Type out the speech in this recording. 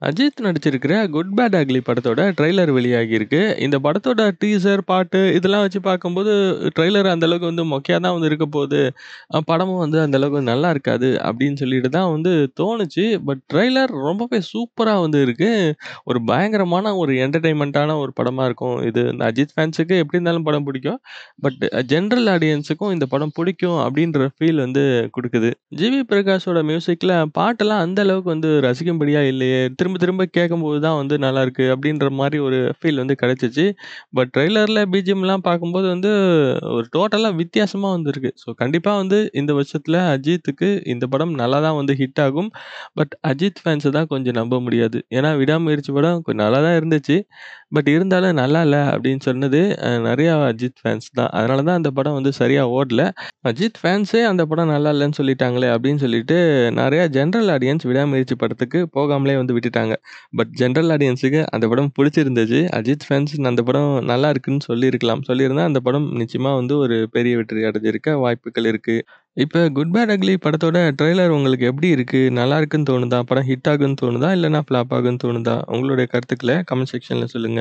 Ajith நடிச்சிருக்கிற good bad ugly படத்தோட trailer வெளியாகியிருக்கு. இந்த படத்தோட டீசர், பாட்டு இதெல்லாம் வச்சு பார்க்கும்போது, ட்ரெய்லர் அந்த அளவுக்கு வந்து மொக்கையா தான் வந்து இருக்க போது. படமும் வந்து அந்த அளவுக்கு நல்லா இருக்காது அப்படின்னு சொல்லிட்டு தான் வந்து தோணுச்சு. பட் ட்ரெய்லர் ரொம்பவே சூப்பரா வந்து இருக்கு. ஒரு பயங்கரமான ஒரு என்டர்டெயின்மென்ட்டான ஒரு படமா இருக்கும். இது இந்த அஜித் ஃபேன்ஸுக்கு எப்படி இருந்தாலும் படம் பிடிக்கும். பட் ஜெனரல் ஆடியன்ஸுக்கும் இந்த படம் பிடிக்கும் அப்படின்ற ஃபீல் வந்து குடுக்குது. ஜிவி பிரகாஷோட மியூசிக்ல பாட்டெல்லாம் அந்த அளவுக்கு வந்து ரசிக்கும்படியா இல்லையே! திரும்ப திரும்ப கேட்கும்போது தான் வந்து நல்லாயிருக்கு அப்படின்ற மாரி ஒரு ஃபீல் வந்து கிடைச்சுச்சு. பட் ட்ரெய்லர்ல பிஜிஎம்லாம் பார்க்கும்போது வந்து ஒரு டோட்டலா வித்தியாசமா வந்திருக்கு. ஸோ கண்டிப்பா வந்து இந்த வருஷத்துல அஜித்துக்கு இந்த படம் நல்லா தான் வந்து ஹிட் ஆகும். பட் அஜித் ஃபேன்ஸ தான் கொஞ்சம் நம்ப முடியாது. ஏன்னா விடாமுயற்சி படம் கொஞ்சம் நல்லா தான் இருந்துச்சு. பட் இருந்தாலும் நல்லா இல்ல அப்படின்னு சொன்னது நெறையா அஜித் ஃபேன்ஸ் தான். அதனால தான் அந்த படம் வந்து சரியா ஓடல. அஜித் ஃபேன்ஸே அந்த படம் நல்லா இல்லன்னு சொல்லிட்டாங்களே அப்படின்னு சொல்லிட்டு, நெறைய ஜெனரல் ஆடியன்ஸ் விடாமுயற்சி படத்துக்கு போகாமலே வந்து விட்டுட்டாங்க. பட் ஜெனரல் ஆடியன்ஸுக்கு அந்த படம் புடிச்சிருந்துச்சு. அஜித் ஃபேன்ஸ் அந்த படம் நல்லா இருக்குன்னு சொல்லியிருக்கலாம். சொல்லியிருந்தா அந்த படம் நிச்சயமா வந்து ஒரு பெரிய வெற்றி அடைஞ்சிருக்க வாய்ப்புகள் இருக்கு. இப்ப குட் பேட் அக்லி படத்தோட ட்ரெய்லர் உங்களுக்கு எப்படி இருக்கு? நல்லா இருக்குன்னு தோணுதா? படம் ஹிட் ஆகும்ன்னு தோணுதா? இல்லன்னா ஃப்ளாப் ஆகும்ன்னு தோணுதா? உங்களுடைய கருத்துக்கள கமெண்ட் செக்ஷன்ல சொல்லுங்க.